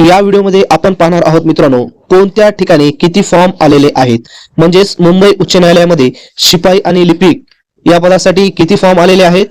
या व्हिडिओमध्ये आपण पाहणार आहोत मित्रांनो, कोणत्या ठिकाणी किती फॉर्म आलेले आहेत, म्हणजेच मुंबई उच्च न्यायालयामध्ये शिपाई आणि लिपिक या पदासाठी किती फॉर्म आलेले आहेत,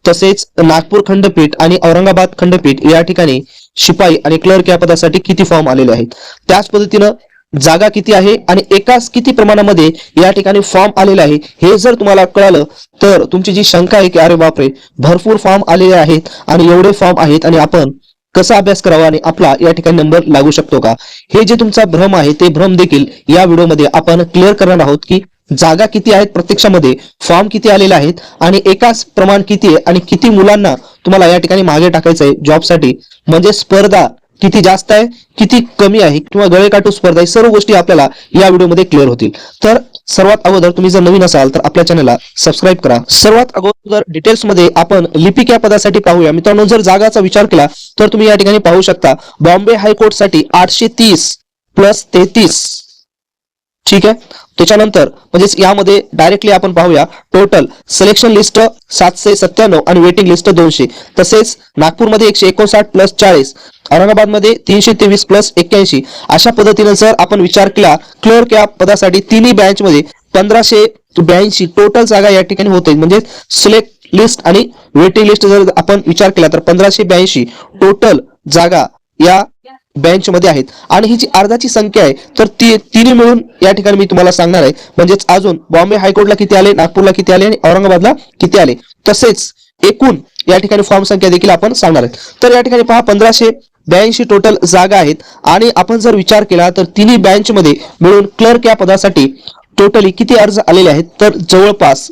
तसेच नागपूर खंडपीठ आणि औरंगाबाद खंडपीठ या ठिकाणी शिपाई आणि क्लर्क या पदासाठी किती फॉर्म आलेले आहेत, त्याच पद्धतीनं जागा किती आहे आणि एकाच किती प्रमाणामध्ये या ठिकाणी फॉर्म आलेले आहे, हे जर तुम्हाला कळालं तर तुमची जी शंका आहे की अरे बापरे भरपूर फॉर्म आलेले आहेत आणि एवढे फॉर्म आहेत आणि आपण कसा अभ्यास करावा आणि आपला या ठिकाणी नंबर लागू शकतो का, हे जे तुमचा भ्रम आहे ते भ्रम देखील या व्हिडिओमध्ये आपण क्लिअर करणार आहोत की जागा किती आहेत, प्रत्यक्षामध्ये फॉर्म किती आलेले आहेत आणि एकाच प्रमाण किती आहे आणि किती मुलांना तुम्हाला या ठिकाणी मागे टाकायचं आहे जॉबसाठी, म्हणजे स्पर्धा किती जास्त आहे किती कमी आहे किंवा गळेकाटू स्पर्धा आहे, सर्व गोष्टी आपल्याला या व्हिडिओमध्ये क्लिअर होतील. तर सर्वात अगोदर तुम्ही जर नवीन असाल तर आपल्या चॅनलला सबस्क्राईब करा. सर्वात अगोदर डिटेल्स मध्ये आपण लिपिक या पदासाठी पाहूया. मित्रांनो, जर जागाचा विचार केला तर तुम्ही या ठिकाणी पाहू शकता बॉम्बे हायकोर्ट साठी 830 प्लस 33, ठीक आहे. त्याच्यानंतर म्हणजेच यामध्ये डायरेक्टली आपण पाहूया टोटल सिलेक्शन लिस्ट 797 आणि वेटिंग लिस्ट 200. तसेच नागपूरमध्ये 159 प्लस 40, औरंगाबाद मध्ये 323 प्लस 81. अशा पद्धतीने जर आपण विचार केला क्लर्क या पदासाठी तिन्ही बँच मध्ये 1582 टोटल जागा या ठिकाणी होते. म्हणजे सिलेक्ट लिस्ट आणि वेटिंग लिस्ट जर आपण विचार केला तर 1582 टोटल जागा या बेंच मध्ये आहेत. आणि ही जी अर्धाची संख्या आहे तर ती तिन्ही मिळून या ठिकाणी मी तुम्हाला सांगणार आहे. म्हणजेच अजून बॉम्बे हायकोर्टला किती आले, नागपूरला किती आले आणि औरंगाबादला किती आले, तसेच एकूण या ठिकाणी फॉर्म संख्या देखील आपण सांगणार आहे. तर या ठिकाणी पहा 1582 टोटल जागा आहेत आणि आपण जर विचार केला तर तिन्ही बेंच मध्ये मिळून क्लर्क या पदासाठी टोटली किती अर्ज आलेले आहेत तर जवळपास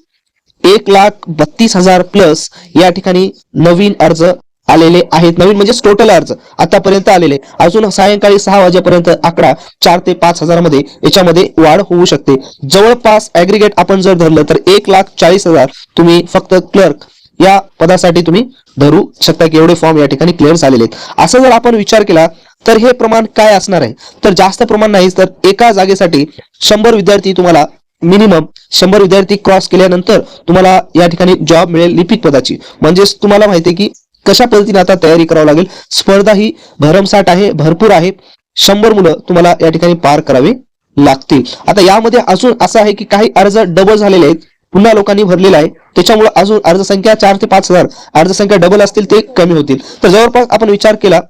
1,32,000 प्लस या ठिकाणी नवीन अर्ज आलेले आहेत. नवीन म्हणजे टोटल अर्ज आतापर्यंत आलेले, अजून सायंकाळी 6 वाजेपर्यंत आकडा 4 ते 5,000 मध्ये याच्यामध्ये वाढ होऊ शकते. जवळपास ऍग्रीगेट आपण जर धरलं तर 1,40,000 तुम्ही फक्त क्लर्क या पदासाठी तुम्ही धरू शकता की एवढे फॉर्म या ठिकाणी क्लिअर झालेले आहेत. असं जर आपण विचार केला तर हे प्रमाण काय असणार आहे तर जास्त प्रमाण नाही, तर एका जागेसाठी 100 विद्यार्थी तुम्हाला मिनिमम 100 विद्यार्थी क्रॉस केल्यानंतर तुम्हाला या ठिकाणी जॉब मिळेल लिपिक पदाची. म्हणजेच तुम्हाला माहिती आहे की कशा पद्धतीने आता तयारी करावी लागेल. स्पर्धा ही भरमसाठ आहे, भरपूर आहे. 100 मुलं तुम्हाला या ठिकाणी पार करावे लागतील. आता यामध्ये अजून असं आहे की काही अर्ज डबल झालेले आहेत, पुन्हा लोकांनी भरलेला आहे, त्याच्यामुळे अजून अर्ज संख्या 4 ते 5,000 अर्ज संख्या डबल असतील ते कमी होतील. तर जवळपास आपण विचार केला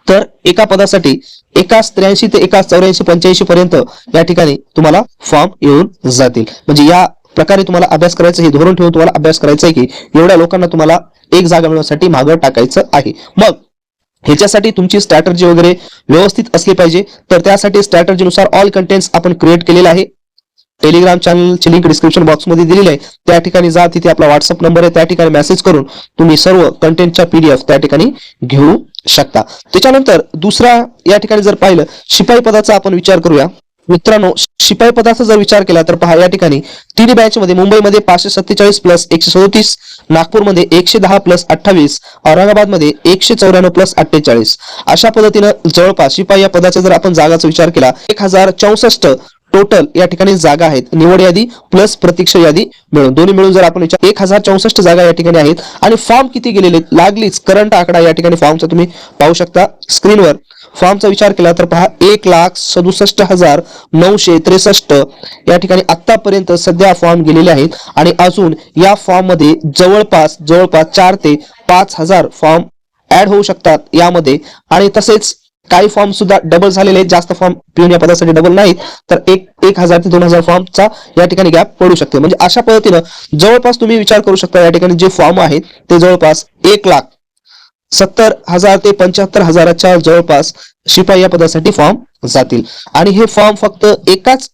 तर एका पदासाठी एका 83 ते एका 84 85 पर्यंत या ठिकाणी तुम्हाला फॉर्म येऊन जातील. म्हणजे या प्रकारे तुम्हाला अभ्यास करायचं, हे धोरण ठेवून तुम्हाला अभ्यास करायचा आहे की एवढ्या लोकांना तुम्हाला एक जागा मिळवण्यासाठी मागं टाकायचं आहे. मग ह्याच्यासाठी तुमची स्ट्रॅटर्जी वगैरे व्यवस्थित असली पाहिजे. तर त्यासाठी स्ट्रॅटर्जीनुसार ऑल कंटेंट्स आपण क्रिएट केलेला आहे. टेलिग्राम चॅनलची लिंक डिस्क्रिप्शन बॉक्स मध्ये दिलेली आहे, त्या ठिकाणी जा, तिथे आपला व्हॉट्सअप नंबर आहे, त्या ठिकाणी मेसेज करून तुम्ही सर्व कंटेंटच्या PDF त्या ठिकाणी घेऊ शकता. त्याच्यानंतर दुसरा या ठिकाणी जर पाहिलं शिपाई पदाचा आपण विचार करूया. मित्रांनो, शिपाई पदाचा जर विचार केला तर पहा या ठिकाणी तिन्ही बँच मध्ये मुंबईमध्ये 547 प्लस 137, नागपूरमध्ये 110 प्लस 28, औरंगाबाद मध्ये 194 प्लस 48. अशा पद्धतीनं जवळपास शिपाई या पदाचा जर आपण जागाचा विचार केला 1064 टोटल या ठिकाणी जागा आहेत. निवड यादी प्लस प्रतीक्षा यादी मिळून दोन्ही मिळून जर आपण 1064 जागा या ठिकाणी आहेत. आणि फॉर्म किती गेलेले लागलीच करंट आकडा या ठिकाणी फॉर्मचा तुम्ही पाहू शकता स्क्रीनवर. फॉर्मचा विचार केला तर पहा 1,67,963 या ठिकाणी आतापर्यंत सध्या फॉर्म गेलेले आहेत. आणि अजून या फॉर्म मध्ये जवळपास 4 ते 5,000 फॉर्म ऍड होऊ शकतात यामध्ये. आणि तसेच काही फॉर्म सुद्धा डबल झालेले आहेत, जास्त फॉर्म पिऊन या पदासाठी डबल नाहीत, तर 1,000 ते 2,000 फॉर्मचा या ठिकाणी गॅप पडू शकते. म्हणजे अशा पद्धतीनं जवळपास तुम्ही विचार करू शकता या ठिकाणी जे फॉर्म आहेत ते जवळपास 1,70,000 ते 75,000च्या जवळपास शिपाई या पदासाठी फॉर्म जातील. आणि हे फॉर्म फक्त एकाच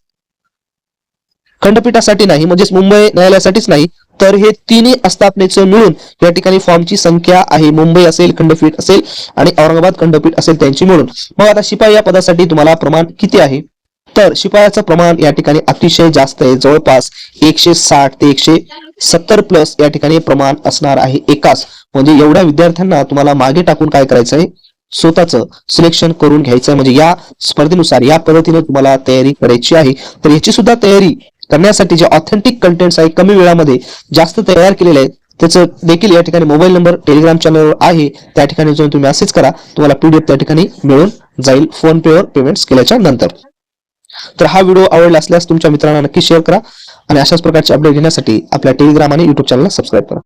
खंडपीठासाठी नाही, म्हणजेच मुंबई न्यायालयासाठीच नाही, तर हे तिन्ही आस्थापनेचं मिळून या ठिकाणी फॉर्मची संख्या आहे. मुंबई असेल, खंडपीठ असेल आणि औरंगाबाद खंडपीठ असेल त्यांची मिळून. मग आता शिपाई या पदासाठी तुम्हाला प्रमाण किती आहे तर शिपायाचं प्रमाण या ठिकाणी अतिशय जास्त आहे. जवळपास 160 ते 170 प्लस या ठिकाणी प्रमाण असणार आहे एकाच. म्हणजे एवढ्या विद्यार्थ्यांना तुम्हाला मागे टाकून काय करायचं आहे, स्वतःचं सिलेक्शन करून घ्यायचं आहे. म्हणजे या स्पर्धेनुसार या पद्धतीने तुम्हाला तयारी करायची आहे. तर याची सुद्धा तयारी करण्यासाठी जे ऑथेंटिक कंटेंट्स आहे कमी वेळामध्ये जास्त तयार केलेले आहेत त्याचं देखील या ठिकाणी मोबाईल नंबर टेलिग्राम चॅनलवर आहे, त्या ठिकाणी जाऊन तुम्ही मेसेज करा, तुम्हाला PDF त्या ठिकाणी मिळून जाईल फोन पेवर पेमेंट्स केल्याच्या नंतर. तर हा व्हिडिओ आवडला असल्यास तुमच्या मित्रांना नक्की शेअर करा आणि अशाच प्रकारचे अपडेट घेण्यासाठी आपल्या टेलिग्राम आणि युट्यूब चॅनलला सबस्क्राईब करा.